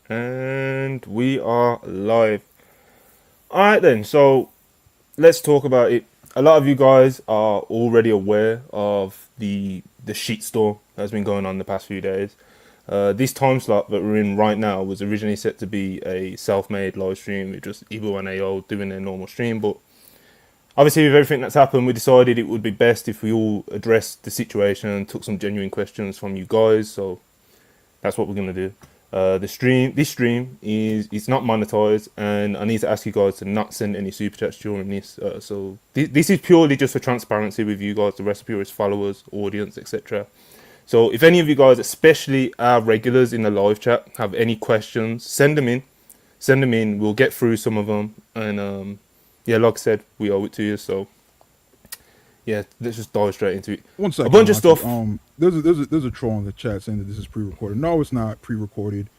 And we are live. Alright then, so let's talk about it. A lot of you guys are already aware of the shitstorm that's been going on the past few days. This time slot that we're in right now was originally set to be a self-made live stream with just Ibou and AO doing their normal stream, but obviously with everything that's happened, we decided it would be best if we all addressed the situation and took some genuine questions from you guys. So that's what we're gonna do. This stream is it's not monetized, and I need to ask you guys to not send any super chats during this. This is purely just for transparency with you guys, the Recipe followers, audience, etc. So if any of you guys, especially our regulars in the live chat, have any questions, send them in. Send them in. We'll get through some of them, and yeah, like I said, we owe it to you. So yeah, let's just dive straight into it. One A second, bunch of Monty. stuff. There's a troll in the chat saying that this is pre-recorded. No, it's not pre-recorded.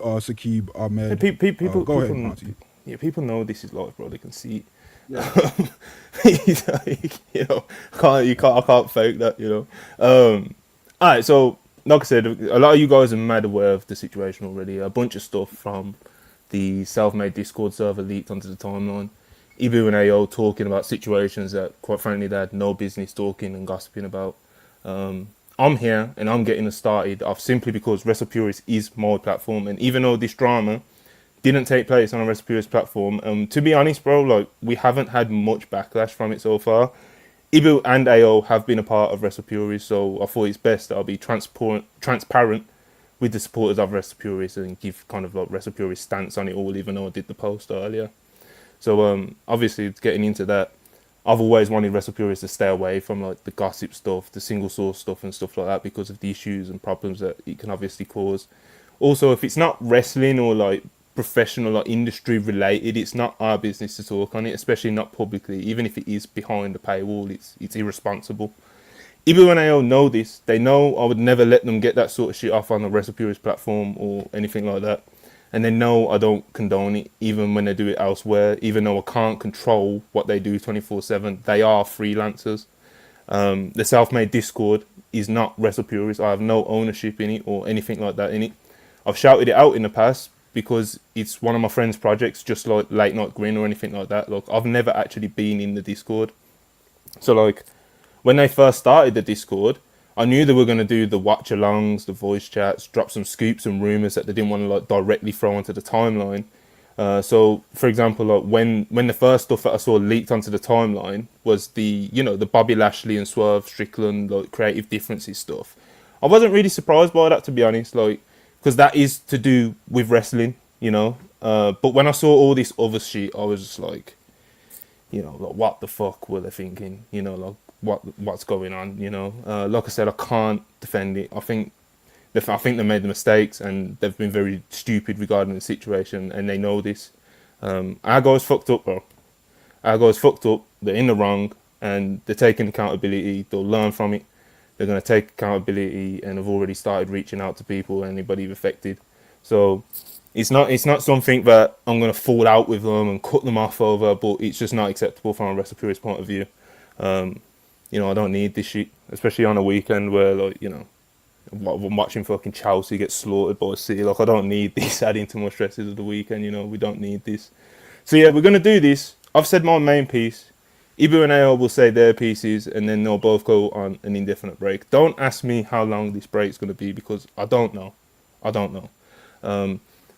Sakib Hey, Ahmed. Go ahead, people, Monty. yeah, people know this is live, bro. They can see Yeah. it. I can't fake that. All right. So, like I said, a lot of you guys are mad aware of the situation already. A bunch of stuff from the self-made Discord server leaked onto the timeline. Ibou and AO talking about situations that, quite frankly, they had no business talking and gossiping about. I'm here and I'm getting us started off simply because WrestlePurist is my platform, and even though this drama didn't take place on a WrestlePurist platform, to be honest, bro, like we haven't had much backlash from it so far. Ibou and AO have been a part of WrestlePurist, so I thought it's best that I'll be transparent with the supporters of WrestlePurist and give kind of like WrestlePurist stance on it all, even though I did the post earlier. So obviously getting into that, I've always wanted WrestlePurists to stay away from like the gossip stuff, the single source stuff and stuff like that because of the issues and problems that it can obviously cause. Also, if it's not wrestling or like professional or industry related, it's not our business to talk on it, especially not publicly. Even if it is behind the paywall, it's irresponsible. Ibu and AO know this. They know I would never let them get that sort of shit off on the WrestlePurist platform or anything like that. And they know I don't condone it, even when they do it elsewhere. Even though I can't control what they do 24/7, they are freelancers. The self-made Discord is not WrestlePurist. I have no ownership in it or anything like that in it. I've shouted it out in the past because it's one of my friends' projects, just like Late Night Grin or anything like that. Like I've never actually been in the Discord, so like when they first started the Discord, I knew they were going to do the watch alongs, the voice chats, drop some scoops and rumors that they didn't want to like directly throw onto the timeline. So, for example, like when the first stuff that I saw leaked onto the timeline was the Bobby Lashley and Swerve Strickland like creative differences stuff. I wasn't really surprised by that, to be honest, like because that is to do with wrestling, you know. But when I saw all this other shit, I was just like, like what the fuck were they thinking? Like what's going on? Like I said, I can't defend it. I think they made the mistakes and they've been very stupid regarding the situation, and they know this. Our guys fucked up, bro. Our guys fucked up. They're in the wrong, and they're taking accountability. They'll learn from it. They're gonna take accountability, and have already started reaching out to people, anybody affected. So it's not something that I'm gonna fall out with them and cut them off over, but it's just not acceptable from a recipe's point of view. I don't need this shit, especially on a weekend where I'm watching fucking Chelsea get slaughtered by City. Like I don't need this adding to my stresses of the weekend. We don't need this. So yeah, we're gonna do this. I've said my main piece. Ibou and AO will say their pieces, and then they'll both go on an indefinite break. Don't ask me how long this break's gonna be because I don't know. I don't know.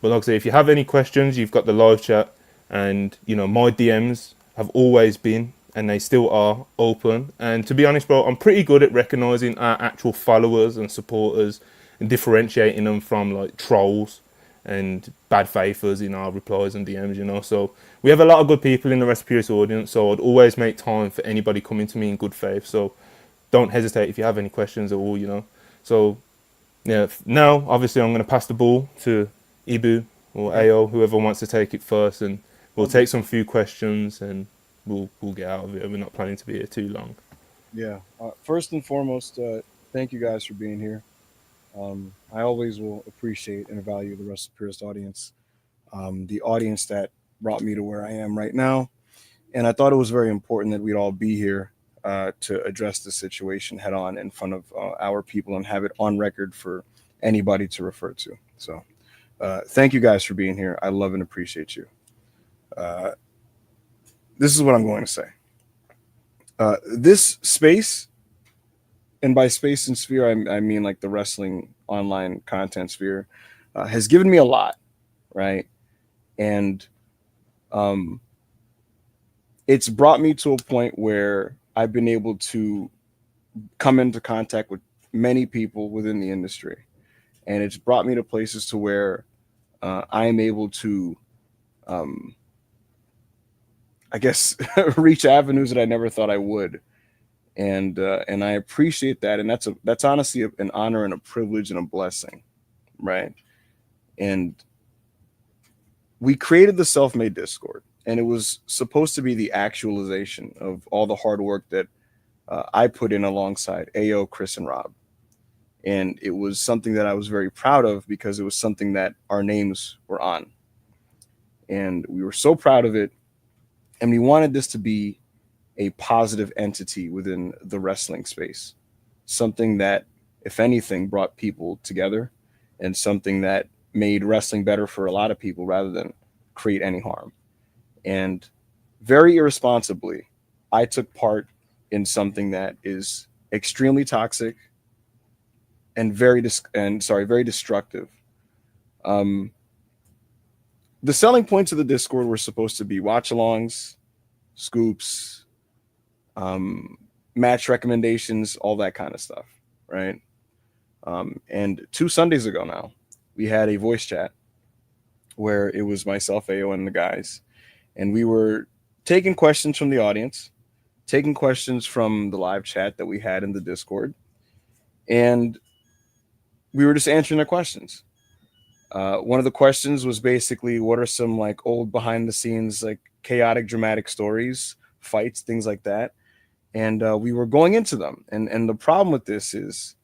But like I say, if you have any questions, you've got the live chat, and my DMs have always been, and they still are, open. And to be honest, bro, I'm pretty good at recognizing our actual followers and supporters and differentiating them from like trolls and bad faithers in our replies and DMs. So we have a lot of good people in the Recipe's audience, so I'd always make time for anybody coming to me in good faith. So don't hesitate if you have any questions at all. So yeah, now obviously I'm going to pass the ball to Ibou or AO, whoever wants to take it first, and we'll take some few questions and we'll get out of it. We're not planning to be here too long. Yeah. First and foremost, thank you guys for being here. I always will appreciate and value the Rest of Purist audience, the audience that brought me to where I am right now. And I thought it was very important that we'd all be here to address the situation head on in front of our people and have it on record for anybody to refer to. So Thank you guys for being here. I love and appreciate you. Uh, this is what I'm going to say. This space, and by space and sphere, I mean like the wrestling online content sphere, has given me a lot, right? And um, it's brought me to a point where I've been able to come into contact with many people within the industry, and it's brought me to places to where I am able to, um, I guess, reach avenues that I never thought I would, and I appreciate that, and that's honestly an honor and a privilege and a blessing, right? And we created the self-made Discord, and it was supposed to be the actualization of all the hard work that I put in alongside Ao, Chris, and Rob. And it was something that I was very proud of because it was something that our names were on. And we were so proud of it. And we wanted this to be a positive entity within the wrestling space, something that, if anything, brought people together and something that made wrestling better for a lot of people rather than create any harm. And very irresponsibly, I took part in something that is extremely toxic and very destructive. Um, the selling points of the Discord were supposed to be watch-alongs, scoops, um, match recommendations, all that kind of stuff, right? And 2 Sundays ago now, we had a voice chat where it was myself, Ao, and the guys, and we were taking questions from the audience, taking questions from the live chat that we had in the Discord, and we were just answering their questions. One of the questions was basically, what are some like old behind the scenes, like chaotic, dramatic stories, fights, things like that. And we were going into them. And the problem with this is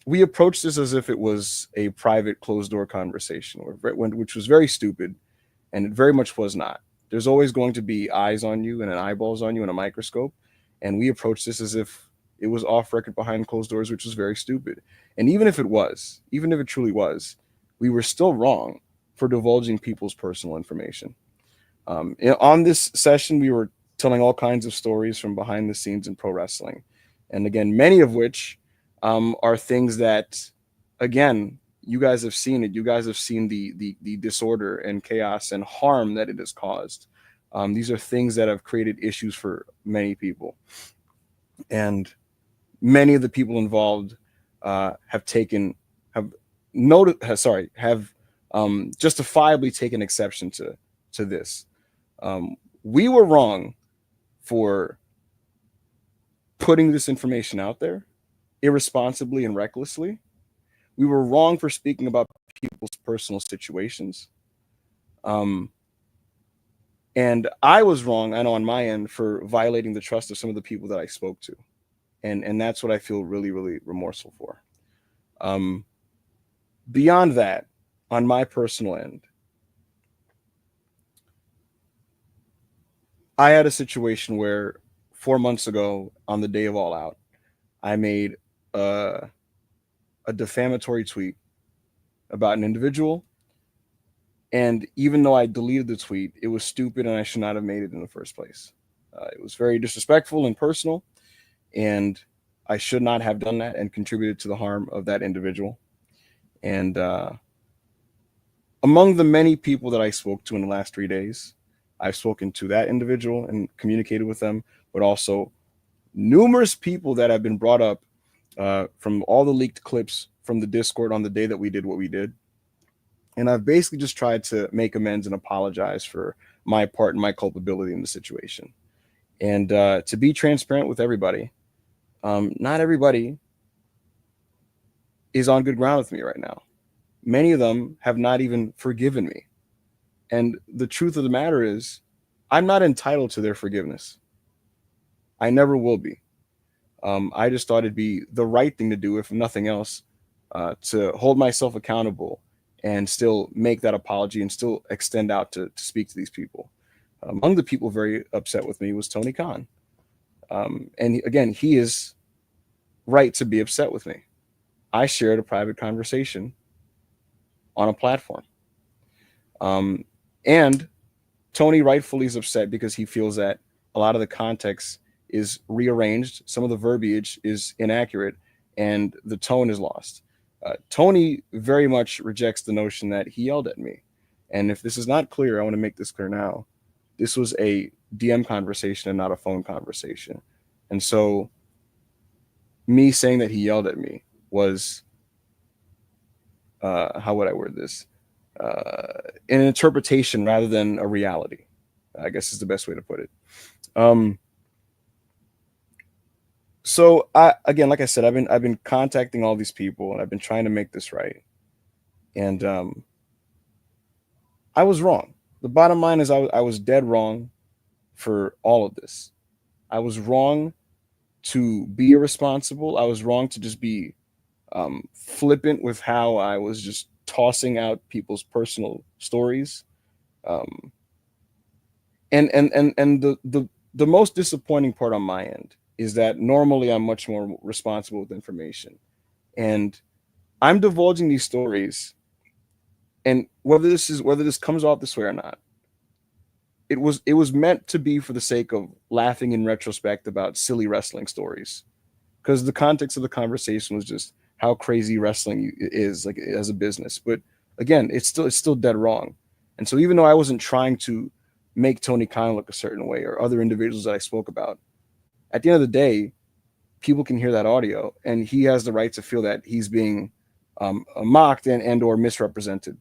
we approached this as if it was a private closed door conversation, which was very stupid. And it very much was not. There's always going to be eyes on you and an eyeballs on you and a microscope. And we approached this as if it was off record behind closed doors, which was very stupid. And even if it truly was, we were still wrong for divulging people's personal information. On this session, we were telling all kinds of stories from behind the scenes in pro wrestling. And again, many of which are things that, again, you guys have seen it. You guys have seen the disorder and chaos and harm that it has caused. These are things that have created issues for many people. And many of the people involved have justifiably taken exception to this. We were wrong for putting this information out there irresponsibly and recklessly. We were wrong for speaking about people's personal situations. And I was wrong, I know, on my end, for violating the trust of some of the people that I spoke to. And that's what I feel really, really remorseful for. Beyond that, on my personal end, I had a situation where 4 months ago, on the day of All Out, I made a defamatory tweet about an individual. And even though I deleted the tweet, it was stupid and I should not have made it in the first place. It was very disrespectful and personal, and I should not have done that and contributed to the harm of that individual. And among the many people that I spoke to in the last 3 days, I've spoken to that individual and communicated with them, but also numerous people that have been brought up from all the leaked clips from the Discord on the day that we did what we did. And I've basically just tried to make amends and apologize for my part and my culpability in the situation. And to be transparent with everybody, not everybody is on good ground with me right now. Many of them have not even forgiven me. And the truth of the matter is, I'm not entitled to their forgiveness. I never will be. I just thought it'd be the right thing to do, if nothing else, to hold myself accountable and still make that apology and still extend out to speak to these people. Among the people very upset with me was Tony Khan. And again, he is right to be upset with me. I shared a private conversation on a platform. Um, and Tony rightfully is upset because he feels that a lot of the context is rearranged, some of the verbiage is inaccurate, and the tone is lost. Tony very much rejects the notion that he yelled at me. And if this is not clear, I want to make this clear now. This was a DM conversation and not a phone conversation. And so, me saying that he yelled at me was, how would I word this? An interpretation rather than a reality, I guess is the best way to put it. Um, so I again, like I said, I've been contacting all these people and I've been trying to make this right, and I was wrong. The bottom line is I was dead wrong for all of this. I was wrong to be irresponsible. I was wrong to just be flippant with how I was just tossing out people's personal stories. Um, and the most disappointing part on my end is that normally I'm much more responsible with information, and I'm divulging these stories, and whether this comes off this way or not, it was meant to be for the sake of laughing in retrospect about silly wrestling stories, because the context of the conversation was just how crazy wrestling is like as a business. But again, it's still dead wrong. And so even though I wasn't trying to make Tony Khan look a certain way or other individuals that I spoke about, at the end of the day, people can hear that audio, and he has the right to feel that he's being mocked and or misrepresented.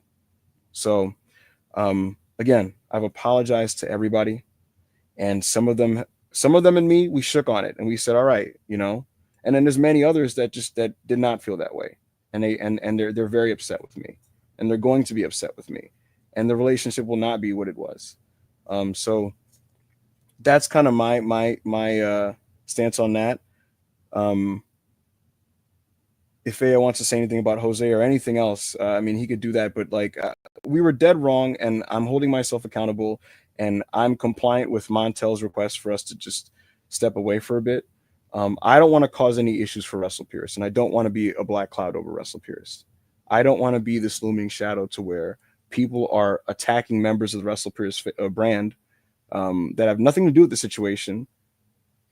So again, I've apologized to everybody, and some of them and me, we shook on it and we said, all right, and then there's many others that did not feel that way, and they're very upset with me, and they're going to be upset with me, and the relationship will not be what it was. So that's kind of my stance on that. um if Aya wants to say anything about Jose or anything else, I mean, he could do that. But like, we were dead wrong, and I'm holding myself accountable, and I'm compliant with Montel's request for us to just step away for a bit. I don't want to cause any issues for Russell Pierce, and I don't want to be a black cloud over Russell Pierce. I don't want to be this looming shadow to where people are attacking members of the Russell Pierce brand, that have nothing to do with the situation,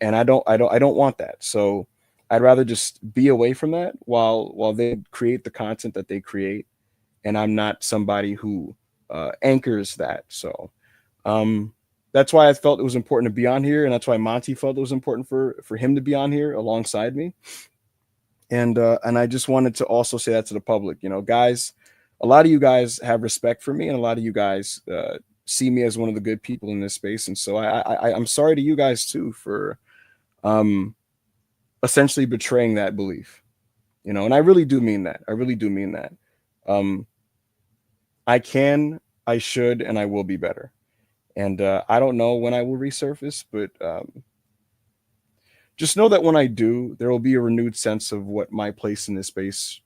and I don't want that. So I'd rather just be away from that while they create the content that they create, and I'm not somebody who anchors that. So that's why I felt it was important to be on here, and that's why Monty felt it was important for him to be on here alongside me. And I just wanted to also say that to the public, guys. A lot of you guys have respect for me, and a lot of you guys see me as one of the good people in this space, and so I'm sorry to you guys too for um essentially betraying that belief. And I really do mean that. I really do mean that. um I can, I should, and I will be better. And I don't know when I will resurface, but just know that when I do, there will be a renewed sense of what my place in this space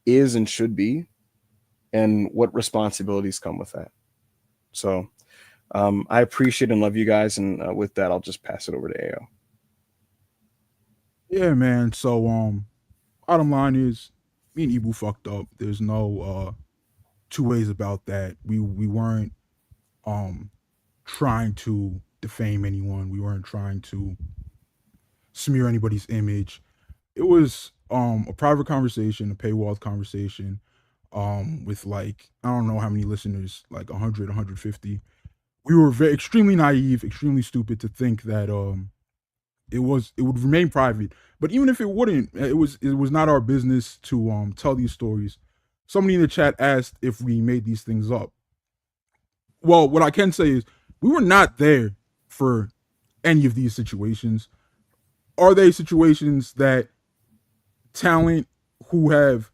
is and should be, and what responsibilities come with that. So I appreciate and love you guys, and with that, I'll just pass it over to AO. Yeah, man. So bottom line is, me and Ibou fucked up. There's no two ways about that. We weren't um trying to defame anyone. We weren't trying to smear anybody's image. It was a private conversation, a paywall conversation, with like, I don't know how many listeners, like 100, 150. We were extremely naive, extremely stupid to think that it would remain private. But even if it wouldn't, it was not our business to tell these stories. Somebody in the chat asked if we made these things up. Well, what I can say is we were not there for any of these situations. Are they situations that talent who have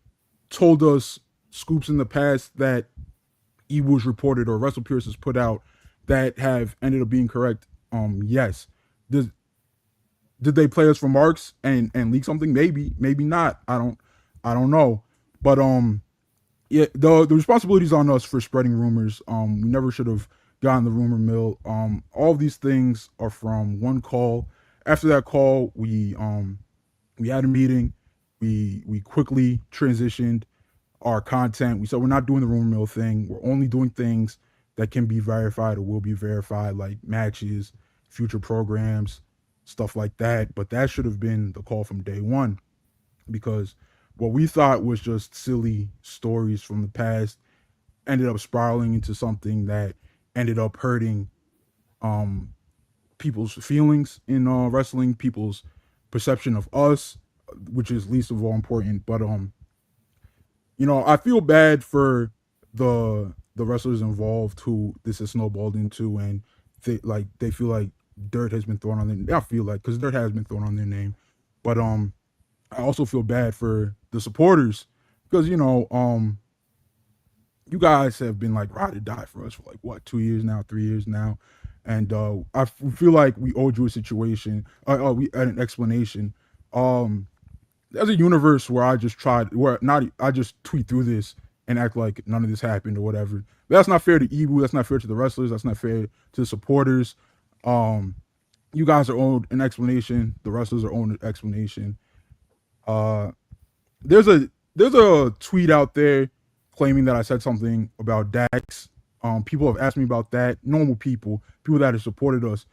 told us scoops in the past that Ibou's reported or Russell Pierce has put out that have ended up being correct? Yes. Did, did they play us for marks and leak something? Maybe, maybe not. I don't know. But yeah, the responsibility is on us for spreading rumors. We never should have gotten the rumor mill. All of these things are from one call. After that call, we had a meeting. We quickly transitioned. our content. We said we're not doing the rumor mill thing. We're only doing things that can be verified or will be verified, like matches, future programs, stuff like that. But that should have been the call from day one, because what we thought was just silly stories from the past ended up spiraling into something that ended up hurting um people's feelings in wrestling, people's perception of us, which is least of all important. But I feel bad for the wrestlers involved who this has snowballed into, and they feel like dirt has been thrown on them. I feel like, because dirt has been thrown on their name, but I also feel bad for the supporters, because you guys have been like ride or die for us for like what 2 years now, 3 years now, and feel like we owed you a situation, we had an explanation. There's a universe where I just tweet through this and act like none of this happened or whatever. But that's not fair to Ibou. That's not fair to the wrestlers. That's not fair to the supporters. You guys are owed an explanation. The wrestlers are owed an explanation. Uh, there's a tweet out there claiming that I said something about Dax. People have asked me about that. Normal people that have supported us.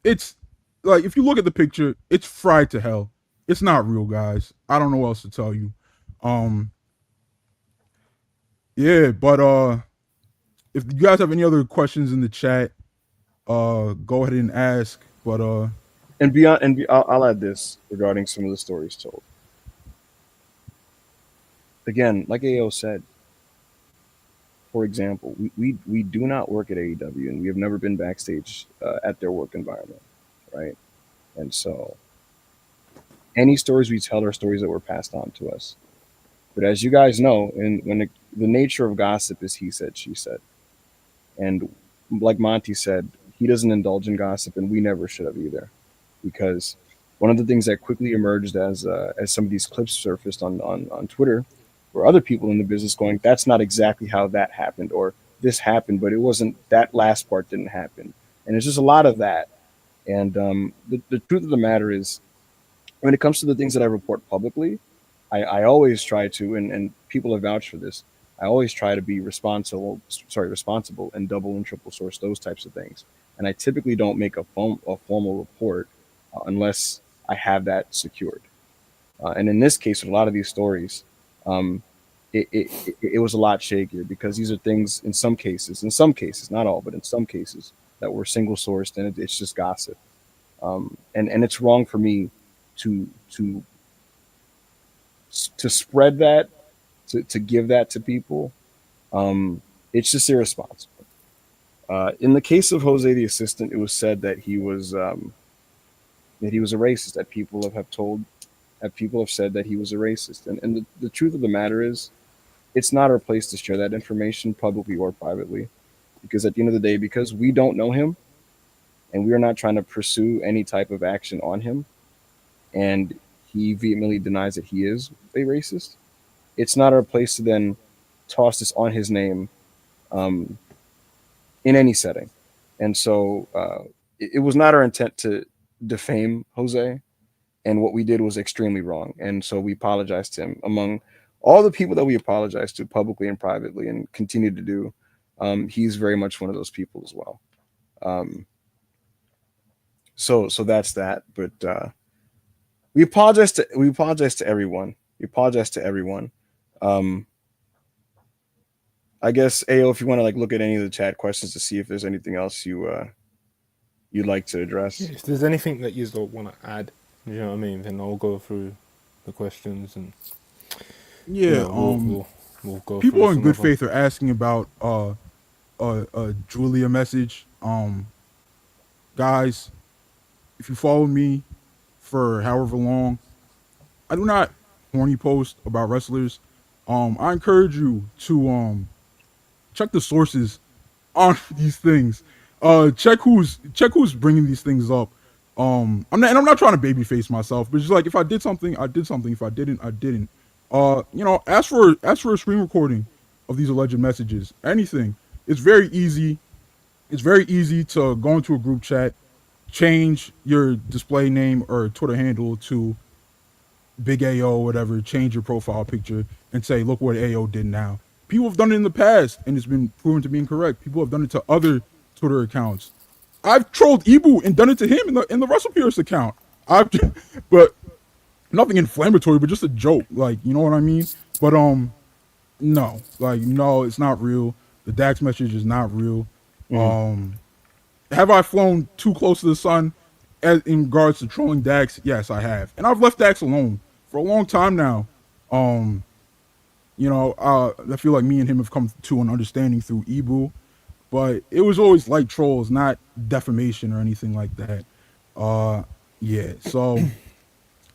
It's like, if you look at the picture, it's fried to hell. It's not real, guys. I don't know what else to tell you. Yeah, but if you guys have any other questions in the chat, go ahead and ask. But I'll add this regarding some of the stories told. Again, like AO said, for example, we do not work at AEW, and we have never been backstage at their work environment, right? And so any stories we tell are stories that were passed on to us. But as you guys know, the nature of gossip is he said, she said. And like Monty said, he doesn't indulge in gossip, and we never should have either. Because one of the things that quickly emerged as some of these clips surfaced on Twitter were other people in the business going, that's not exactly how that happened, or this happened, but it wasn't, that last part didn't happen. And it's just a lot of that. And the truth of the matter is, when it comes to the things that I report publicly, I always try to, and people have vouched for this, I always try to be responsible and double and triple source those types of things. And I typically don't make a formal report unless I have that secured. And in this case, with a lot of these stories, it was a lot shakier, because these are things in some cases, not all, but in some cases, that were single sourced, and it's just gossip. And it's wrong for me to spread that, to give that to people. It's just irresponsible. In the case of Jose the assistant, it was said that he was a racist. That people have said that he was a racist. And the truth of the matter is, it's not our place to share that information publicly or privately, because at the end of the day, because we don't know him, and we are not trying to pursue any type of action on him, and he vehemently denies that he is a racist, it's not our place to then toss this on his name in any setting. And so it was not our intent to defame Jose, and what we did was extremely wrong. And so we apologized to him. Among all the people that we apologized to publicly and privately and continue to do, he's very much one of those people as well. So that's that. But we apologize to everyone. We apologize to everyone. I guess AO, if you want to look at any of the chat questions to see if there's anything else you'd like to address. If there's anything that you want to add, you know what I mean, then I'll go through the questions and yeah, we'll go. People in good faith are asking about Julia message. Guys, if you follow me for however long, I do not horny post about wrestlers. I encourage you to check the sources on these things. Check who's bringing these things up. I'm not trying to babyface myself, but just like, if I did something, I did something. If I didn't, I didn't. Ask for a screen recording of these alleged messages. Anything. It's very easy. It's very easy to go into a group chat, change your display name or Twitter handle to Big AO or whatever, change your profile picture and say, look what AO did now. People have done it in the past and it's been proven to be incorrect. People have done it to other Twitter accounts. I've trolled Ibou and done it to him in the Russell Pierce account. I've but nothing inflammatory, but just a joke. Like, you know what I mean? But no. Like, no, it's not real. The Dax message is not real. Mm-hmm. Have I flown too close to the sun in regards to trolling Dax? Yes, I have. And I've left Dax alone for a long time now. I feel like me and him have come to an understanding through Ibou, but it was always like trolls, not defamation or anything like that. Uh, yeah. So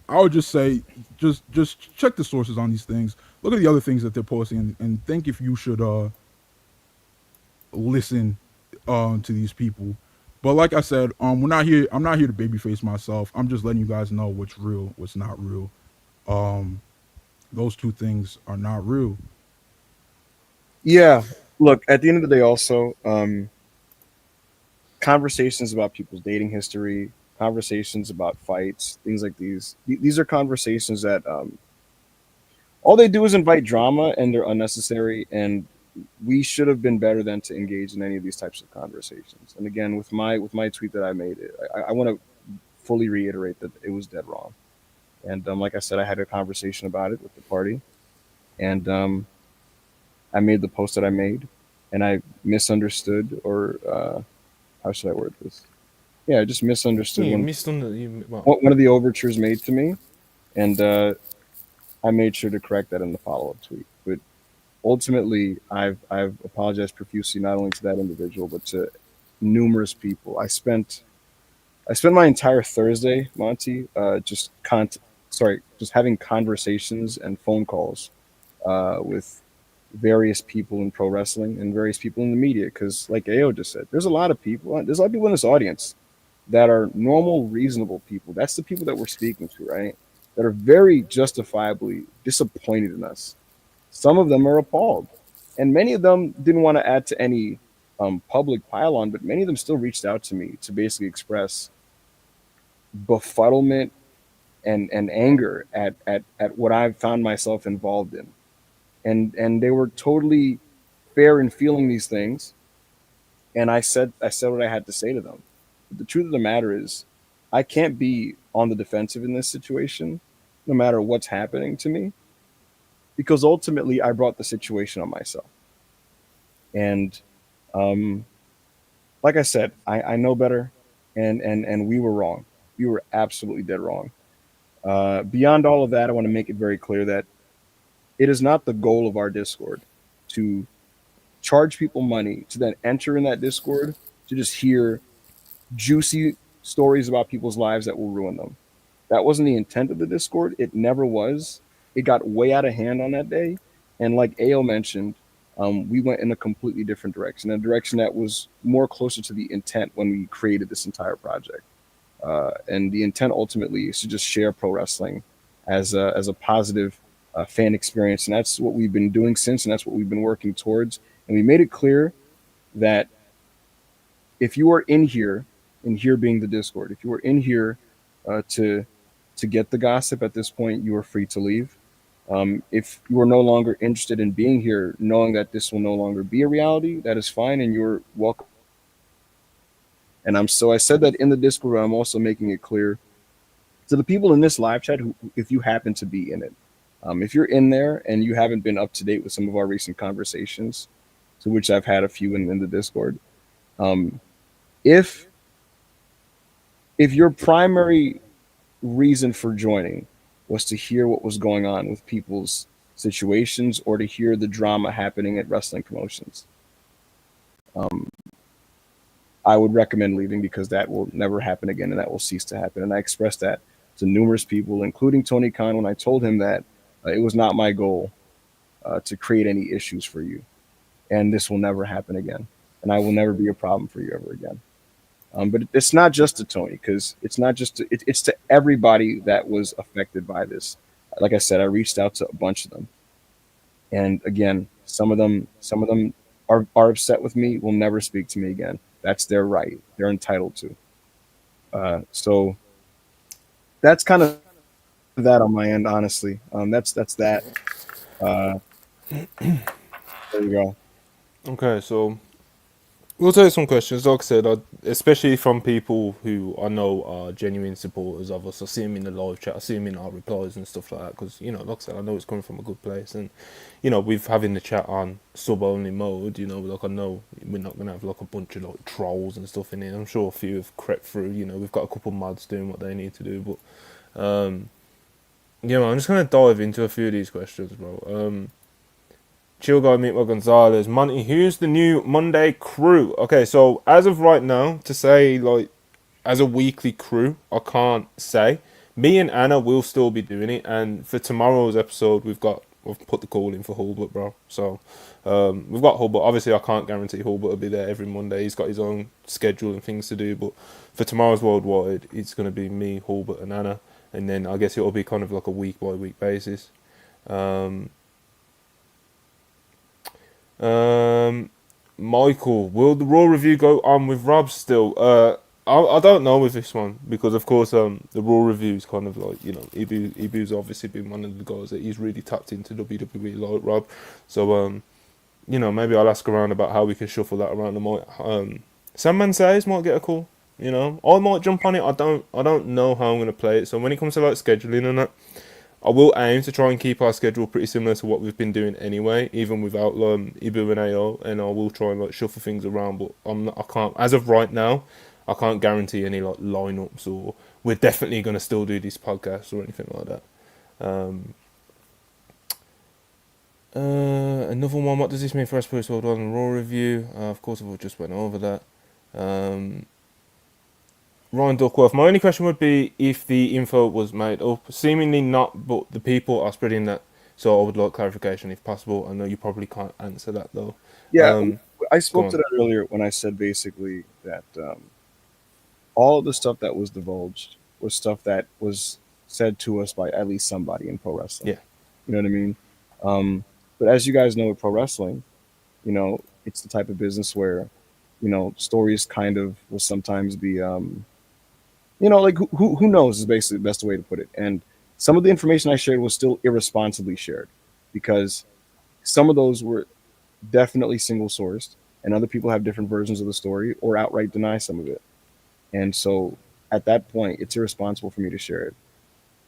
I would just say, just check the sources on these things. Look at the other things that they're posting, and think if you should listen to these people. But like I said, we're not here. I'm not here to babyface myself. I'm just letting you guys know what's real, what's not real. Um, those two things are not real. Yeah. Look, at the end of the day, also, conversations about people's dating history, conversations about fights, things like these. These are conversations that all they do is invite drama, and they're unnecessary. And we should have been better than to engage in any of these types of conversations. And again, with my tweet that I made, I want to fully reiterate that it was dead wrong. And like I said, I had a conversation about it with the party, and I made the post that I made, and I misunderstood, or how should I word this? Yeah, I just misunderstood You when misunderstood. You, well, one of the overtures made to me, and I made sure to correct that in the follow up tweet. But ultimately, I've apologized profusely not only to that individual but to numerous people. I spent my entire Thursday, Monty, just having conversations and phone calls with various people in pro wrestling and various people in the media. Because, like AO just said, there's a lot of people. There's a lot of people in this audience that are normal, reasonable people. That's the people that we're speaking to, right? That are very justifiably disappointed in us. Some of them are appalled, and many of them didn't want to add to any public pylon, but many of them still reached out to me to basically express befuddlement and anger at what I've found myself involved in. And they were totally fair in feeling these things. And I said what I had to say to them. But the truth of the matter is, I can't be on the defensive in this situation, no matter what's happening to me, because ultimately I brought the situation on myself. And um, like I said, I know better, and we were wrong. We were absolutely dead wrong. Beyond all of that, I want to make it very clear that it is not the goal of our Discord to charge people money to then enter in that Discord to just hear juicy stories about people's lives that will ruin them. That wasn't the intent of the Discord. It never was. It got way out of hand on that day. And like AO mentioned, we went in a completely different direction, a direction that was more closer to the intent when we created this entire project. And the intent ultimately is to just share pro wrestling as a positive fan experience. And that's what we've been doing since, and that's what we've been working towards. And we made it clear that if you are in here, and here being the Discord, if you are in here to get the gossip at this point, you are free to leave. If you are no longer interested in being here, knowing that this will no longer be a reality, that is fine, and you're welcome. And I said that in the Discord. I'm also making it clear to the people in this live chat who, if you happen to be in it, if you're in there and you haven't been up to date with some of our recent conversations, to which I've had a few in the Discord, um, if your primary reason for joining was to hear what was going on with people's situations or to hear the drama happening at wrestling promotions, um, I would recommend leaving, because that will never happen again and that will cease to happen. And I expressed that to numerous people, including Tony Khan, when I told him that it was not my goal to create any issues for you. And this will never happen again. And I will never be a problem for you ever again. But it's not just to Tony, because it's not just to, it's to everybody that was affected by this. Like I said, I reached out to a bunch of them, and again, some of them are upset with me. Will never speak to me again. That's their right. They're entitled to. So that's kind of that on my end, honestly. That's that. Uh, there you go. Okay, so we'll take some questions. Like I said, especially from people who I know are genuine supporters of us. I see them in the live chat. I see them in our replies and stuff like that. Because like I said, I know it's coming from a good place, and with having the chat on sub only mode. Like I know we're not gonna have like a bunch of like trolls and stuff in here. I'm sure a few have crept through. We've got a couple mods doing what they need to do, but man, I'm just gonna dive into a few of these questions, bro. Chill guy, Meatball Gonzalez, Monty. Who's the new Monday crew? Okay, so as of right now, to say like as a weekly crew, I can't say. Me and Anna will still be doing it, and for tomorrow's episode, we've put the call in for Hulbert, bro. So we've got Hulbert. Obviously, I can't guarantee Hulbert will be there every Monday. He's got his own schedule and things to do. But for tomorrow's worldwide, it's gonna be me, Hulbert, and Anna, and then I guess it'll be kind of like a week by week basis. Um, Um, Michael, will the Raw review go on with Rob still? I don't know with this one because of course the Raw review is kind of like Ibou's obviously been one of the guys that he's really tapped into WWE like Rob, so maybe I'll ask around about how we can shuffle that around. Sandman says might get a call. I might jump on it. I don't know how I'm gonna play it. So when it comes to like scheduling and that, I will aim to try and keep our schedule pretty similar to what we've been doing anyway, even without Ibou and AO, and I will try and like shuffle things around. But I can't, as of right now, I can't guarantee any like lineups or we're definitely gonna still do this podcast or anything like that. Um, Another one. What does this mean for us? Hold on, Raw review. Of course, we just went over that. Um, Ryan Duckworth. My only question would be if the info was made up. Seemingly not, but the people are spreading that. So I would like clarification if possible. I know you probably can't answer that though. Yeah, Um, I Go spoke to on. that earlier when I said basically that all of the stuff that was divulged was stuff that was said to us by at least somebody in pro wrestling. Yeah. You know what I mean? Um, but as you guys know, with pro wrestling, it's the type of business where, stories kind of will sometimes be, like who knows is basically the best way to put it. And some of the information I shared was still irresponsibly shared because some of those were definitely single sourced, and other people have different versions of the story or outright deny some of it. And so at that point, it's irresponsible for me to share it.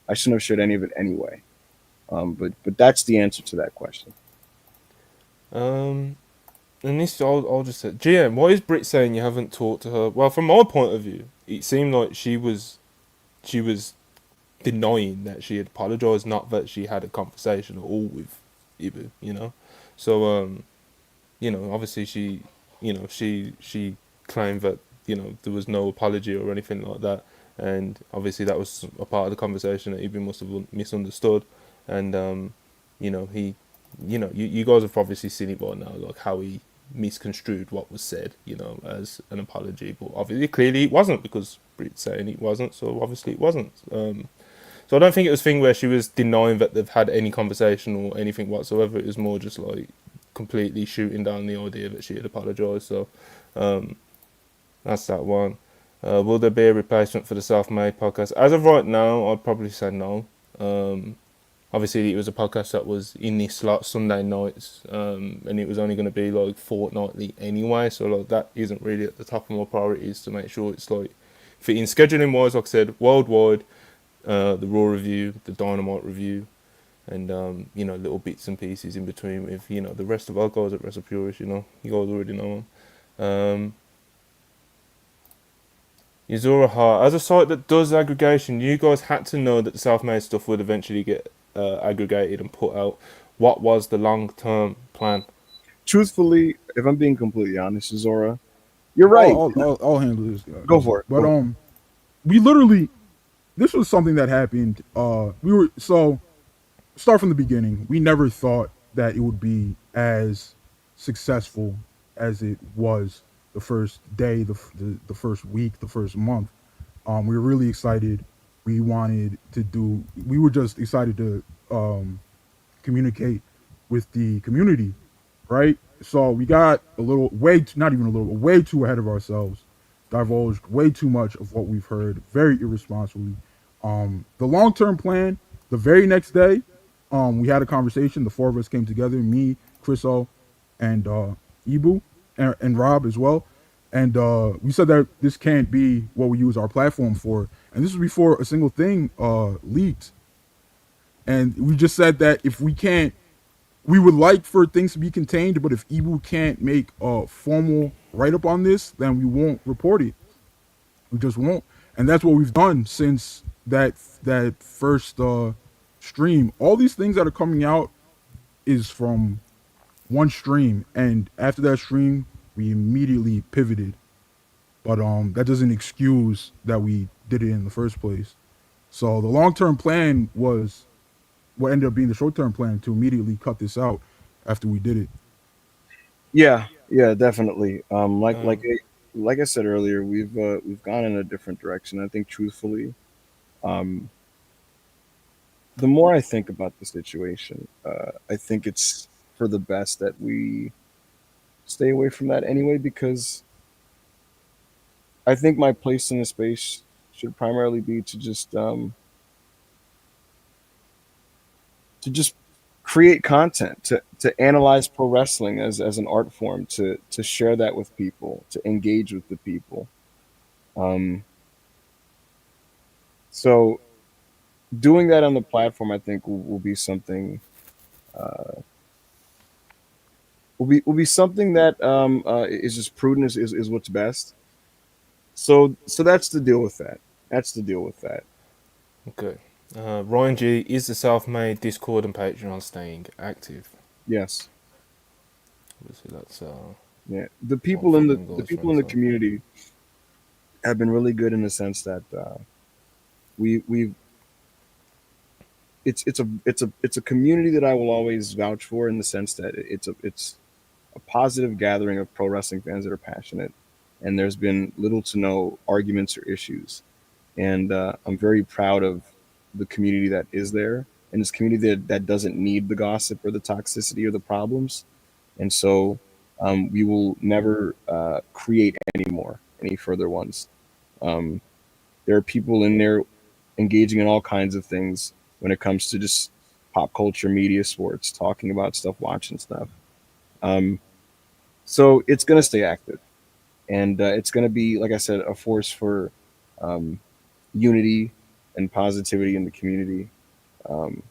I shouldn't have shared any of it anyway. But that's the answer to that question. Um, and this, I'll just say, GM, why is Brit saying you haven't talked to her? Well, from my point of view, it seemed like she was denying that she had apologized, not that she had a conversation at all with Ibu. So obviously she claimed that there was no apology or anything like that, and obviously that was a part of the conversation that Ibu must have misunderstood, and he, you guys have obviously seen it by now, like how he misconstrued what was said, as an apology, but obviously clearly it wasn't because Brit's saying it wasn't, so obviously it wasn't. So I don't think it was a thing where she was denying that they've had any conversation or anything whatsoever. It was more just like completely shooting down the idea that she had apologised. So um, that's that one. Will there be a replacement for the self-made podcast? As of right now, I'd probably say no. Um, Obviously, it was a podcast that was in this slot Sunday nights, and it was only going to be like fortnightly anyway. So like that isn't really at the top of my priorities to make sure it's like fitting scheduling wise. Like I said, worldwide, the Raw review, the Dynamite review, and little bits and pieces in between with the rest of our guys at Wrestle Purist. You guys already know them. Yuzura Hart, as a site that does aggregation, you guys had to know that the self-made stuff would eventually get aggregated and put out. What was the long-term plan? Truthfully, if I'm being completely honest, Zora, you're right. I'll handle this, guy. Go for it. But Go for it. we literally, this was something that happened. We were so start from the beginning. We never thought that it would be as successful as it was the first day, the first week, the first month. We were really excited. We wanted to do. We were just excited to communicate with the community, right? So we got a little not even a little, way too ahead of ourselves, divulged way too much of what we've heard, very irresponsibly. The long term plan The very next day, we had a conversation. The four of us came together, me, Chriso, and Ibou, and Rob as well. And we said that this can't be what we use our platform for. And this was before a single thing leaked. And we just said that if we can't, we would like for things to be contained, but if Ibou can't make a formal write up on this, then we won't report it. We just won't. And that's what we've done since that first stream. All these things that are coming out is from one stream, and after that stream, we immediately pivoted. But that doesn't excuse that we did it in the first place. So the long term plan was what ended up being the short term plan to immediately cut this out after we did it. Yeah, yeah, definitely. Um, Like I said earlier, we've gone in a different direction. I think truthfully, um, the more I think about the situation, I think it's for the best that we stay away from that anyway, because I think my place in the space should primarily be to just create content, to analyze pro wrestling as an art form, to share that with people, to engage with the people. Um, so doing that on the platform, I think will be something uh, will be something that is just prudent, is what's best. So that's the deal with that. That's the deal with that. okay. Ryan G, is the self-made Discord and Patreon staying active? Yes. Obviously, that's Yeah. The one people in thing the them the guys people in friends the are. community have been really good in the sense that we've it's a community that I will always vouch for, in the sense that it's a positive gathering of pro wrestling fans that are passionate, and there's been little to no arguments or issues. And I'm very proud of the community that is there, and this community that doesn't need the gossip or the toxicity or the problems. And so we will never create any further ones. Um, there are people in there engaging in all kinds of things when it comes to just pop culture, media, sports, talking about stuff, watching stuff. Um, so it's going to stay active, and it's going to be, like I said, a force for um, unity and positivity in the community. Um,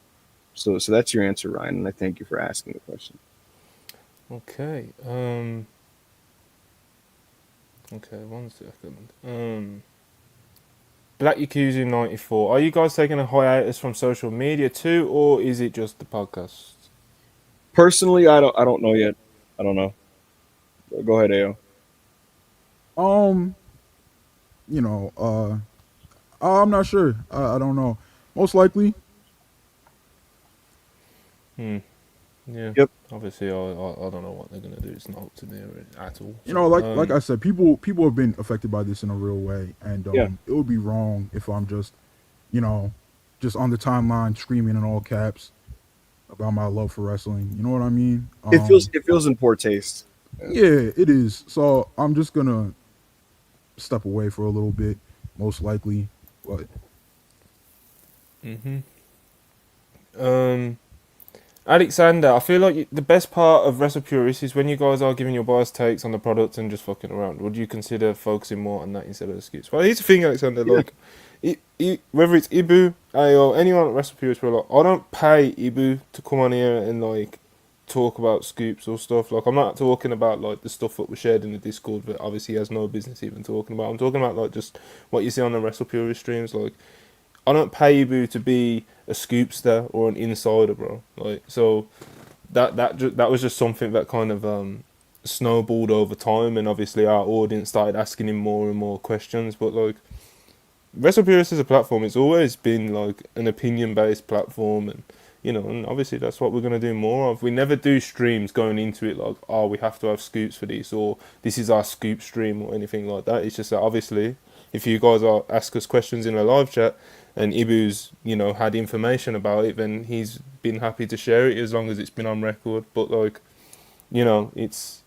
so that's your answer, Ryan, and I thank you for asking the question. Okay. Okay. 1 second. Black Yakuza 94. Are you guys taking a hiatus from social media too, or is it just the podcast? Personally, I don't know yet. I don't know. Go ahead, Ao. Um, you know, I'm not sure. I don't know. Most likely, Hmm. Yeah. Yep. Obviously, I don't know what they're gonna do. It's not up to me at all. you know, So like I said, people have been affected by this in a real way, and Yeah. it would be wrong if I'm just, you know, just on the timeline screaming in all caps about my love for wrestling. You know what I mean? It feels in poor taste. Yeah. Yeah, it is. So I'm just gonna step away for a little bit, most likely. But Mhm. Um. Alexander, I feel like the best part of WrestlePurist is when you guys are giving your biased takes on the product and just fucking around. Would you consider focusing more on that instead of the skits? Well, here's the thing, Alexander. Yeah. Like, whether it's Ibou, AO, anyone at WrestlePurist, like, I don't pay Ibou to come on here and like talk about scoops or stuff. Like, I'm not talking about like the stuff that was shared in the Discord that obviously he has no business even talking about. I'm talking about like just what you see on the WrestlePurist streams. Like, I don't pay Ibou to be a scoopster or an insider, bro. Like, so that was just something that kind of snowballed over time, and obviously our audience started asking him more and more questions. But like, WrestlePurist as a platform, it's always been like an opinion based platform, and and obviously that's what we're gonna do more of. We never do streams going into it like, oh, we have to have scoops for this, or this is our scoop stream, or anything like that. It's just that obviously, if you guys are ask us questions in a live chat, and Ibu's had information about it, then he's been happy to share it as long as it's been on record. But like, it's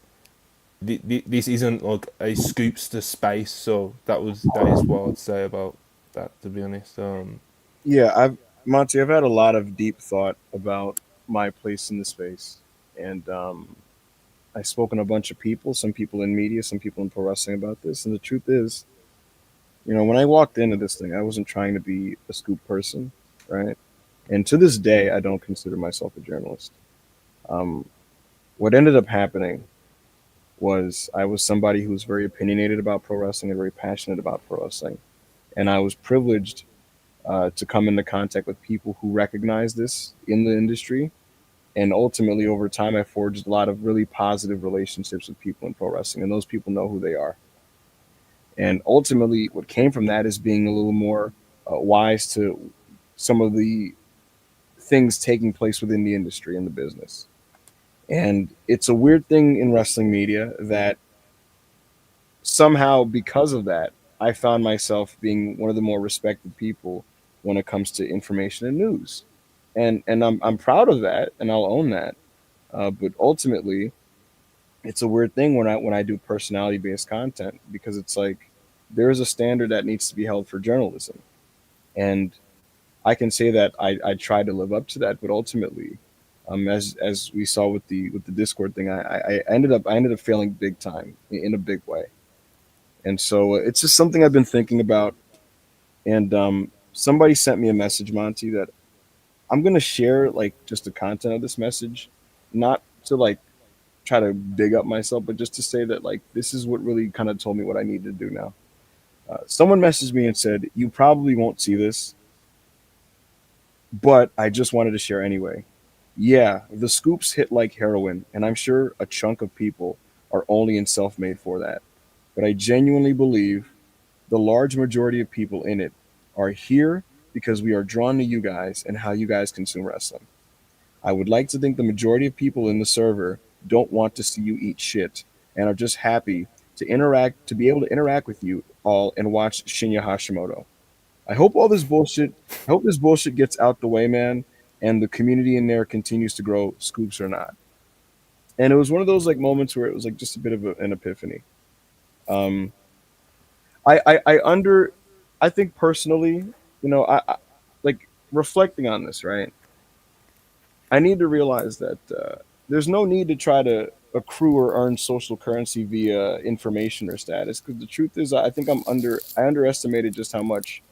this isn't like a scoopster space, so that is what I'd say about that, to be honest. Yeah. Monty, I've had a lot of deep thought about my place in the space, and I've spoken to a bunch of people, some people in media, some people in pro wrestling about this. And the truth is, when I walked into this thing, I wasn't trying to be a scoop person, right? And to this day, I don't consider myself a journalist. Um, what ended up happening was I was somebody who was very opinionated about pro wrestling and very passionate about pro wrestling. And I was privileged to come into contact with people who recognize this in the industry. And ultimately, over time, I forged a lot of really positive relationships with people in pro wrestling, and those people know who they are. And ultimately, what came from that is being a little more wise to some of the things taking place within the industry and the business. And it's a weird thing in wrestling media that somehow, because of that, I found myself being one of the more respected people when it comes to information and news. And I'm proud of that, and I'll own that. But ultimately, it's a weird thing when I do personality based content because it's like there is a standard that needs to be held for journalism, and I can say that I try to live up to that, but ultimately, as we saw with the Discord thing, I ended up failing big time in a big way, and so it's just something I've been thinking about. And somebody sent me a message, Monty, that I'm gonna share like just the content of this message, not to like try to big up myself, but just to say that like this is what really kind of told me what I need to do now. Someone messaged me and said, "You probably won't see this, but I just wanted to share anyway." Yeah, the scoops hit like heroin, and I'm sure a chunk of people are only in self made for that. But I genuinely believe the large majority of people in it are here because we are drawn to you guys and how you guys consume wrestling. I would like to think the majority of people in the server don't want to see you eat shit and are just happy to be able to interact with you all and watch Shinya Hashimoto. I hope all this bullshit I hope this bullshit gets out the way, man, and the community in there continues to grow, scoops or not. And it was one of those like moments where it was like just a bit of an epiphany. Um, I under I think personally, I like reflecting on this, right? I need to realize that there's no need to try to accrue or earn social currency via information or status. Because the truth is, I think I underestimated just how much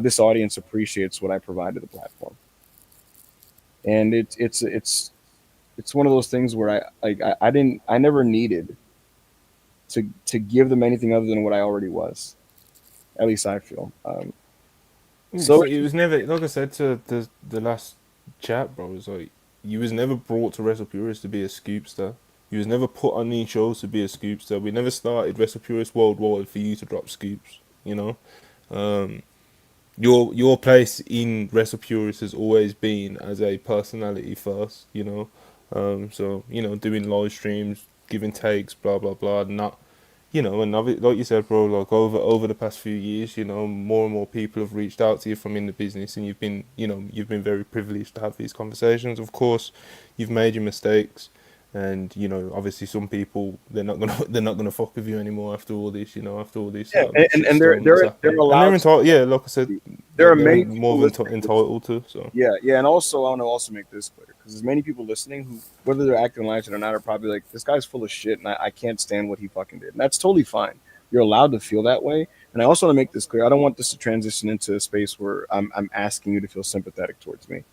this audience appreciates what I provide to the platform, and it's one of those things where I never needed to give them anything other than what I already was. At least I feel. So It was never, like I said to the last chat, bro. It's like you was never brought to Wrestle Purist to be a scoopster. You was never put on these shows to be a scoopster. We never started Wrestle Purist Worldwide for you to drop scoops. You know, um, your place in Wrestle Purist has always been as a personality first. So doing live streams, giving takes, blah blah blah, not and like you said, bro, like over the past few years, more and more people have reached out to you from in the business, and you've been very privileged to have these conversations. Of course, you've made your mistakes, and obviously some people they're not gonna fuck with you anymore after all this, after all this yeah, and shitstorm that's they're happened, and they're allowed. entitled. Yeah, like I said, There are they're many more people than listening. entitled to. So Yeah, yeah, and also I want to also make this clear because there's many people listening who, whether they're acting like it or not, are probably like, "This guy's full of shit," and I can't stand what he fucking did. And that's totally fine. You're allowed to feel that way. And I also want to make this clear. I don't want this to transition into a space where I'm asking you to feel sympathetic towards me,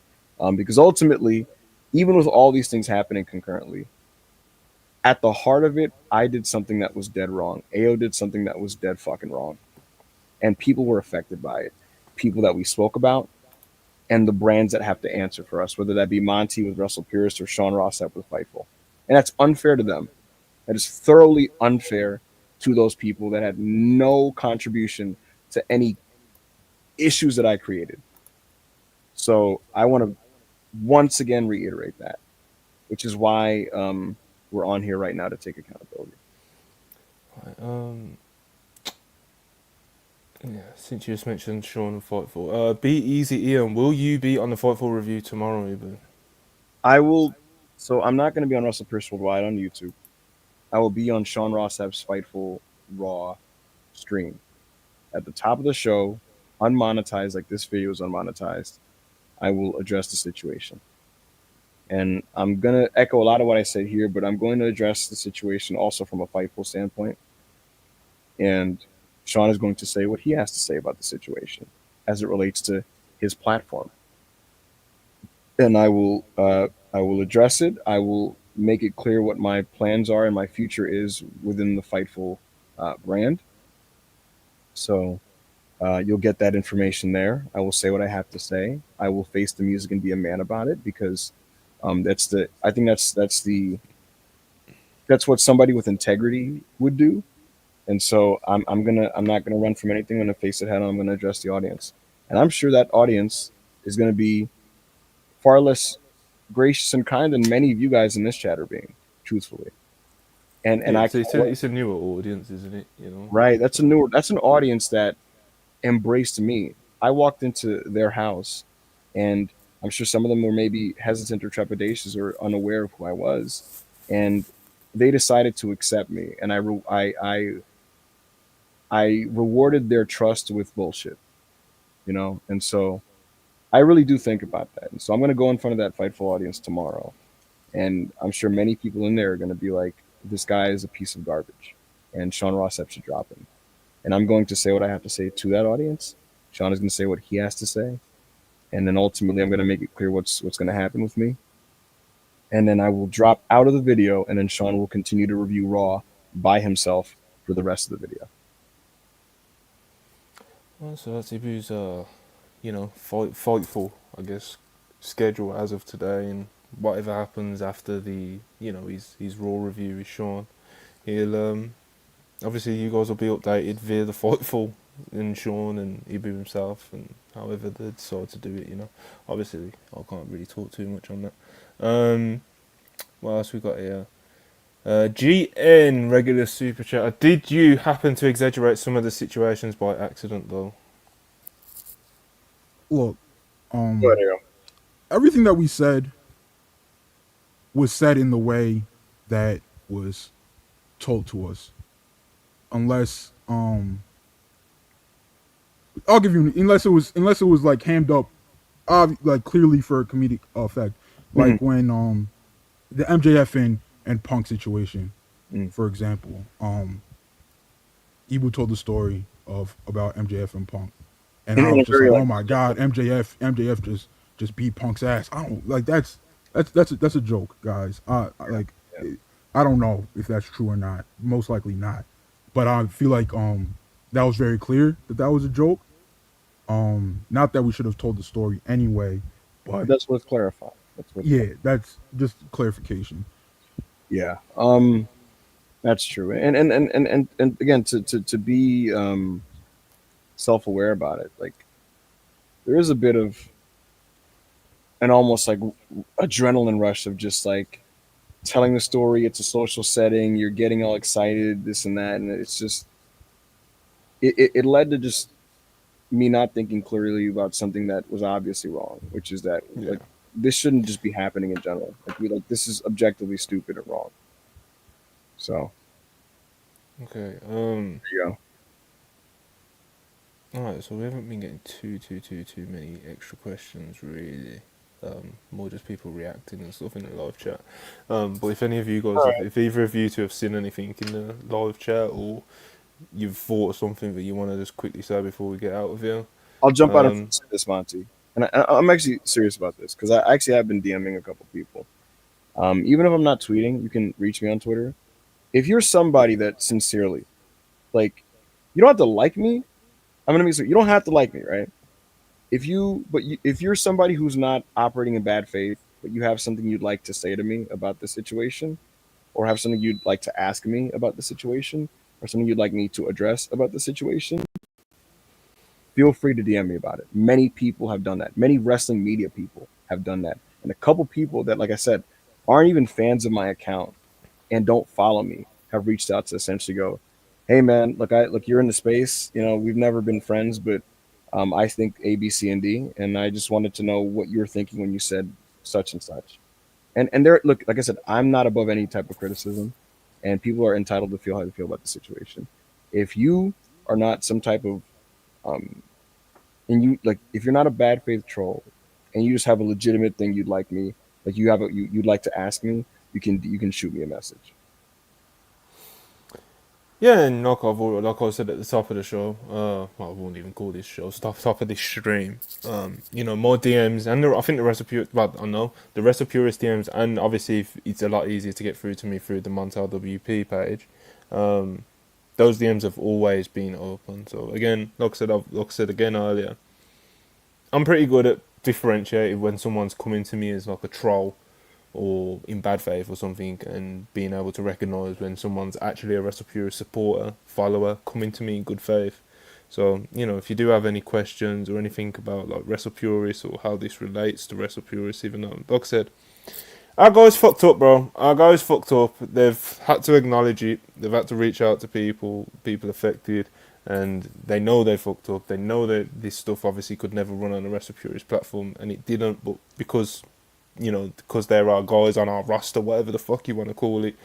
because ultimately, even with all these things happening concurrently, at the heart of it, I did something that was dead wrong. AO did something that was dead fucking wrong, and people were affected by it. People that we spoke about and the brands that have to answer for us, whether that be Monty with Russell Pierce or Sean Rossap with Fightful. And that's unfair to them. That is thoroughly unfair to those people that had no contribution to any issues that I created. So I want to once again reiterate that, which is why we're on here right now to take accountability. um, yeah, since you just mentioned Sean and Fightful, be easy, Ian. Will you be on the Fightful review tomorrow, even? I will. So I'm not going to be on Russell Pierce Worldwide on YouTube. I will be on Sean Rossap's Fightful Raw stream at the top of the show, unmonetized, like this video is unmonetized. I will address the situation. And I'm gonna echo a lot of what I said here, but I'm going to address the situation also from a Fightful standpoint. And Sean is going to say what he has to say about the situation as it relates to his platform. And I will address it. I will make it clear what my plans are and my future is within the Fightful brand. So you'll get that information there. I will say what I have to say. I will face the music and be a man about it because that's the. I think that's what somebody with integrity would do. And so I'm not gonna run from anything. I'm gonna face it head on. I'm gonna address the audience, and I'm sure that audience is gonna be far less gracious and kind than many of you guys in this chat are being, truthfully. And Yeah, I it's can't it's a, wait. it's a newer audience, isn't it? You know. Right, that's an audience that embraced me. I walked into their house, and I'm sure some of them were maybe hesitant or trepidatious or unaware of who I was, and they decided to accept me, and I rewarded their trust with bullshit, you know, and so I really do think about that, and so I'm gonna go in front of that Fightful audience tomorrow, and I'm sure many people in there are gonna be like, "This guy is a piece of garbage," and Sean Rossap should drop him, and I'm going to say what I have to say to that audience. Sean is going to say what he has to say, and then ultimately I'm going to make it clear what's going to happen with me, and then I will drop out of the video, and then Sean will continue to review Raw by himself for the rest of the video. Well, so that's Ibou's, fightful, I guess, schedule as of today, and whatever happens after the, his raw review is Sean. He'll obviously you guys will be updated via the Fightful and Sean and Ibou himself, and however they decide to do it. Obviously I can't really talk too much on that. What else we got here? GN regular super chat. Did you happen to exaggerate some of the situations by accident though? Look, Go ahead, um, Ariel. everything that we said was said in the way that was told to us. Unless I'll give you unless it was like hammed up, like clearly for comedic effect, Mhm, like when the MJF and Punk situation, mhm. for example. Ibou told the story of about MJF and Punk, and I In was a just very like, like oh my god, MJF just beat Punk's ass. I don't like that's a joke, guys. yeah, yeah. I don't know if that's true or not. Most likely not, but I feel like that was very clear that that was a joke. Not that we should have told the story anyway, But but that's worth clarifying. That's worth yeah, that's just clarification. yeah. That's true. And again, to be self aware about it, like there is a bit of an almost like adrenaline rush of just like telling the story. It's a social setting. You're getting all excited, this and that, and it's just it led to just me not thinking clearly about something that was obviously wrong, which is that Yeah. like this shouldn't just be happening in general. Like this is objectively stupid and wrong. So Okay. there you go. Alright, so we haven't been getting too many extra questions really. More just people reacting and stuff in the live chat. But if any of you guys All have, right, if either of you two have seen anything in the live chat or you've thought of something that you want to just quickly say before we get out of here, I'll jump out and um, say this, Monty, and I'm actually serious about this because I actually have been DMing a couple people. Even if I'm not tweeting, you can reach me on Twitter. If you're somebody that sincerely like, you don't have to like me. I'm gonna be so you don't have to like me, right? If you're somebody who's not operating in bad faith, but you have something you'd like to say to me about the situation, or have something you'd like to ask me about the situation, or something you'd like me to address about the situation, feel free to DM me about it. Many people have done that. Many wrestling media people have done that, and a couple people that, like I said, aren't even fans of my account and don't follow me have reached out to essentially go, "Hey man, look, you're in the space. You know, we've never been friends, but I think A, B, C, and D, and I just wanted to know what you were thinking when you said such and such." And there, look, like I said, I'm not above any type of criticism, and people are entitled to feel how they feel about the situation. If you are not some type of um, and you like, if you're not a bad faith troll, and you just have a legitimate thing you'd like me, like you'd like to ask me, you can shoot me a message. Yeah, and like I said at the top of the show, well, I won't even call this show, top of this stream. More DMs, and I think the rest of well, I know the rest of Purist DMs, and obviously it's a lot easier to get through to me through the Montel WP page. Those DMs have always been open. So again, like I said again earlier, I'm pretty good at differentiating when someone's coming to me as like a troll or in bad faith or something, and being able to recognise when someone's actually a WrestlePurist supporter, follower, coming to me in good faith. So, if you do have any questions or anything about like WrestlePurist or how this relates to WrestlePurist, even though, like I said, our guys fucked up, bro. Our guys fucked up. They've had to acknowledge it. They've had to reach out to people affected, and they know they fucked up. They know that this stuff obviously could never run on a WrestlePurist platform, and it didn't. But because there are guys on our roster, whatever the fuck you want to call it,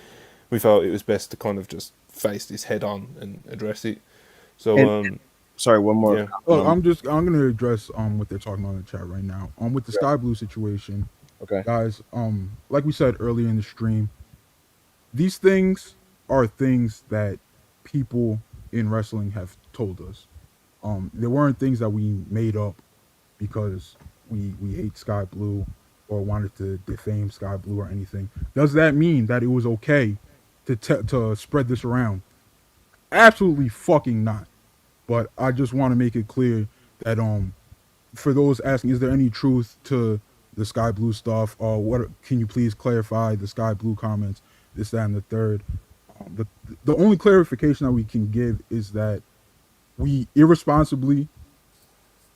we felt it was best to kind of just face this head on and address it. So, And sorry, one more. yeah, Look, I'm gonna address what they're talking about in the chat right now. With the Sky Blue situation, Okay. guys. Like we said earlier in the stream, these things are things that people in wrestling have told us. They weren't things that we made up because we hate Sky Blue or wanted to defame Sky Blue or anything. Does that mean that it was okay to spread this around? Absolutely fucking not. But I just want to make it clear that for those asking, is there any truth to the Sky Blue stuff? Or what? Can you please clarify the Sky Blue comments? This, that, and the third. The only clarification that we can give is that we irresponsibly,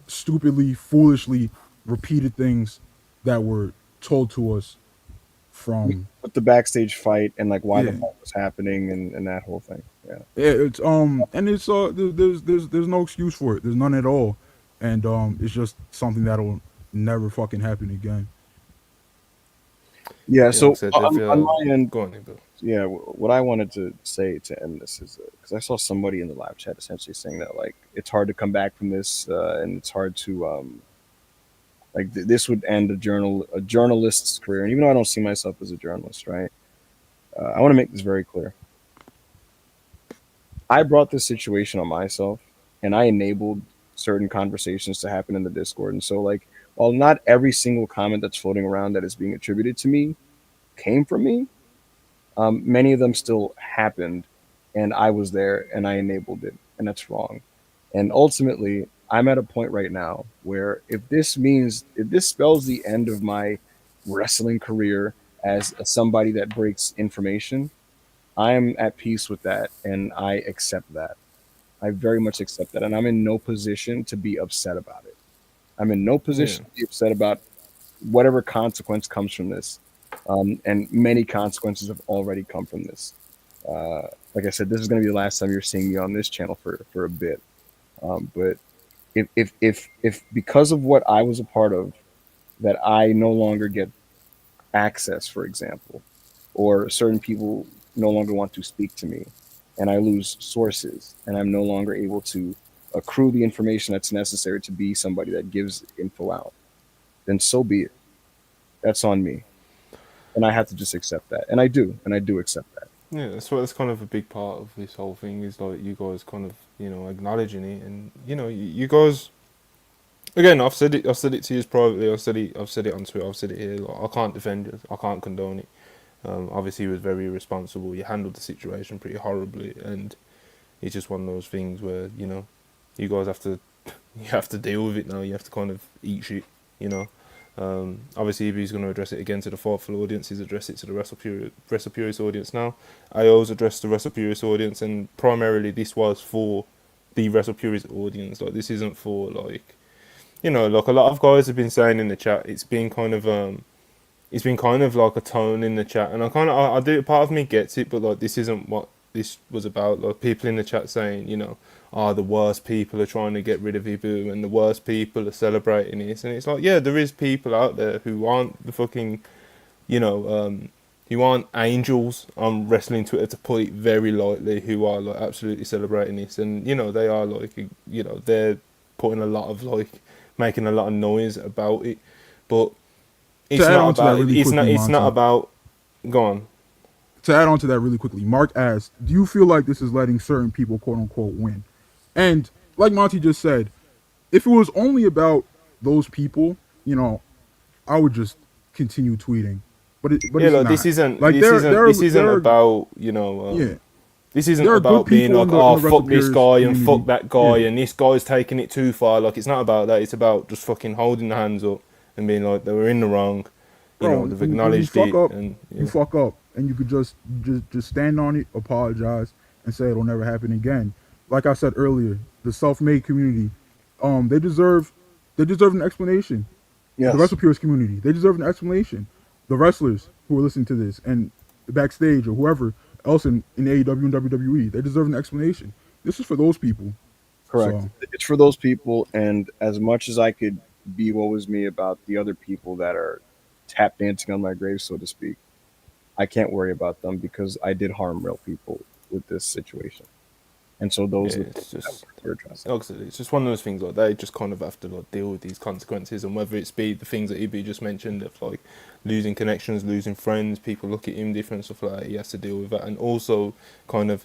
stupidly, foolishly repeated things that were told to us from With the backstage fight and like why the Yeah. fight was happening and that whole thing. Yeah. It's and it's there's no excuse for it. There's none at all, and it's just something that'll never fucking happen again. Yeah. like So I said, on my end, go on, Ibou. yeah, what I wanted to say to end this is because I saw somebody in the live chat essentially saying that like it's hard to come back from this, and it's hard to this would end a journalist's career. And even though I don't see myself as a journalist, right? I want to make this very clear. I brought this situation on myself, and I enabled certain conversations to happen in the Discord. And so, like, while not every single comment that's floating around that is being attributed to me came from me, many of them still happened, and I was there and I enabled it, and that's wrong. And ultimately, I'm at a point right now where if this spells the end of my wrestling career as somebody that breaks information, I'm at peace with that, and I accept that. I very much accept that, and I'm in no position to be upset about it. I'm in no Yeah, position to be upset about whatever consequence comes from this, and many consequences have already come from this. Like I said, this is going to be the last time you're seeing me on this channel for a bit. But if because of what I was a part of, that I no longer get access, for example, or certain people no longer want to speak to me, and I lose sources, and I'm no longer able to accrue the information that's necessary to be somebody that gives info out, then so be it. That's on me, and I have to just accept that, and I do accept that. yeah. That's kind of a big part of this whole thing is like you guys kind of acknowledging it, and you guys. Again, I've said it to you privately. I've said it on Twitter. I've said it here. Like, I can't defend you. I can't condone it. Obviously, he was very irresponsible. You handled the situation pretty horribly, and it's just one of those things where you guys have to you have to deal with it now. You have to kind of eat shit. You know. Obviously, if he's going to address it again to the thoughtful audience, he's addressed it to the WrestlePurist audience now. I always address the WrestlePurist audience, and primarily this was for the WrestlePurist audience. Like, this isn't for like. Like a lot of guys have been saying in the chat, it's been kind of like a tone in the chat, and I do, part of me gets it, but like this isn't what this was about. Like people in the chat saying, the worst people are trying to get rid of Ibou, and the worst people are celebrating this, and it's like, yeah, there is people out there who aren't the fucking, who aren't angels on wrestling Twitter, to put it very lightly, who are like absolutely celebrating this, and they are like, they're putting a lot of like making a lot of noise about it. but To it's add not on to that about. really quickly, It's not Monty. about. Go on. To add on to that really quickly, Mark asked, "Do you feel like this is letting certain people, quote unquote, win?" And like Monty just said, if it was only about those people, I would just continue tweeting. But Yeah, it's like not. Like this isn't there are about yeah, this isn't there are good about being people like, in the oh, fuck this recipes guy and fuck community. that guy Yeah, and this guy's taking it too far. Like, it's not about that. It's about just fucking holding the hands up and being like, they were in the wrong. You bro. know, they've When you acknowledged fuck it, up, and you yeah, fuck up, and you could just stand on it, apologize, and say it'll never happen again. Like I said earlier, the self-made community, they deserve an explanation. The Yes, Recipes community, they deserve an explanation. The wrestlers who are listening to this and the backstage or whoever else in AEW and WWE, they deserve an explanation. This is for those people. correct. So It's for those people, and as much as I could be woe is me about the other people that are tap dancing on my grave, so to speak, I can't worry about them because I did harm real people with this situation, and so yeah, those are the it's people that just. we're addressing. Like I said, it's just one of those things like they just kind of have to like deal with these consequences, and whether it's be the things that Ibou just mentioned of like losing connections, losing friends, people look at him different, stuff like that. He has to deal with that, and also kind of,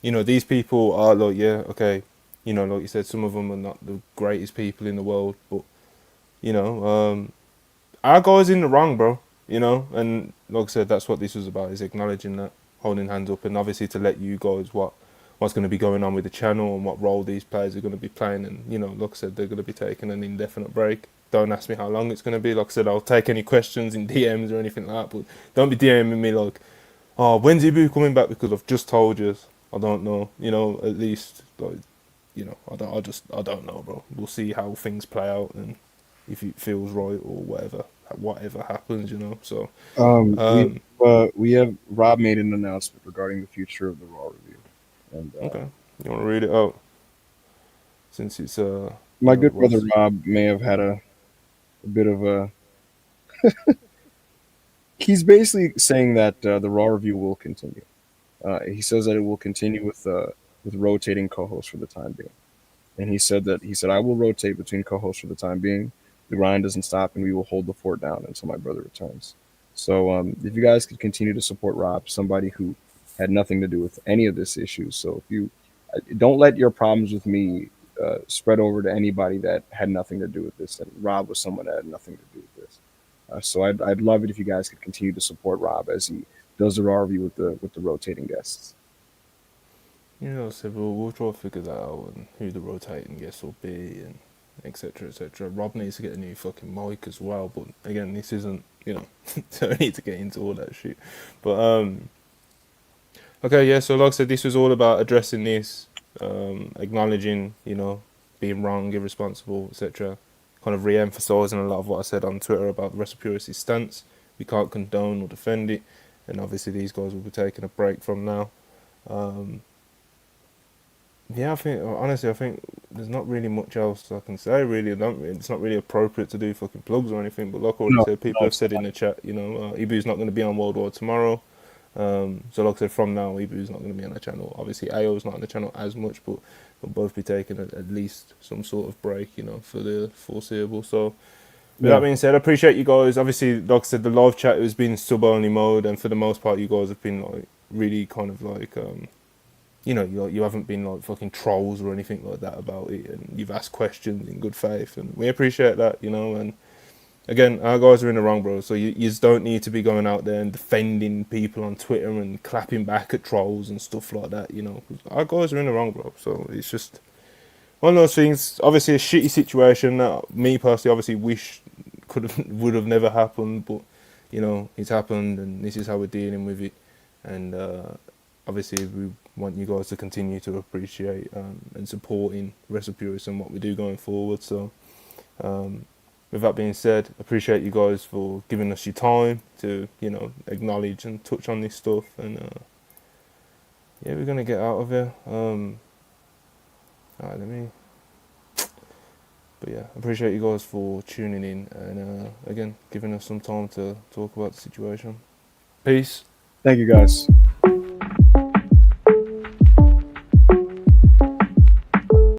these people are like, yeah, okay, like you said, some of them are not the greatest people in the world, but you know, our guy's in the wrong, bro. And like I said, that's what this was about: is acknowledging that, holding hands up, and obviously to let you guys what's going to be going on with the channel and what role these players are going to be playing. And like I said, they're going to be taking an indefinite break. Don't ask me how long it's going to be. Like I said, I'll take any questions in DMs or anything like that, but don't be DMing me like, "Oh, when's Ibou coming back?" Because I've just told you. I don't know. At least like, I don't know, bro. We'll see how things play out and if it feels right or whatever happens. So Um, we um, we have Rob made an announcement regarding the future of the Raw review, and okay, you want to read it out since it's my it good brother was Rob may have had a bit of a. He's basically saying that the Raw review will continue. He says that it will continue with rotating co-hosts for the time being, and he said I will rotate between co-hosts for the time being. The grind doesn't stop, and we will hold the fort down until my brother returns. So if you guys could continue to support Rob, somebody who had nothing to do with any of this issue, so if you don't let your problems with me spread over to anybody that had nothing to do with this, and Rob was someone that had nothing to do with this. So I'd love it if you guys could continue to support Rob as he does the Raw review with the rotating guests. so we'll try to figure that out and who the rotating guests will be and etc etc. Rob needs to get a new fucking mic as well, but again, this isn't so I need to get into all that shit. But okay, yeah. So like I said, this was all about addressing this, acknowledging, being wrong, irresponsible, etc. Kind of re-emphasising a lot of what I said on Twitter about the reciprocity stance. We can't condone or defend it, and obviously these guys will be taking a break from now. Um, yeah, I think there's not really much else I can say. Really, it's not really appropriate to do fucking plugs or anything. But like I already No, said, people no, have said in the chat, Ibou's not going to be on World War tomorrow. So like I said, from now, Ibou's not going to be on the channel. Obviously, AO's not on the channel as much, but they'll both be taking at least some sort of break, for the foreseeable. So with that yeah, being said, I appreciate you guys. Obviously, like I said, the live chat has been sub-only mode, and for the most part, you guys have been like really kind of like you haven't been like fucking trolls or anything like that about it, and you've asked questions in good faith, and we appreciate that, And again, our guys are in the wrong, bro. So you just don't need to be going out there and defending people on Twitter and clapping back at trolls and stuff like that, 'cause our guys are in the wrong, bro. So it's just one of those things. Obviously, a shitty situation that me personally, obviously, wish would have never happened, but it's happened, and this is how we're dealing with it, and obviously we want you guys to continue to appreciate and supporting Reciprocity and what we do going forward. So with that being said, appreciate you guys for giving us your time to acknowledge and touch on this stuff, and yeah, we're gonna get out of here. Alright, but yeah, appreciate you guys for tuning in and again giving us some time to talk about the situation. Peace. thank you guys.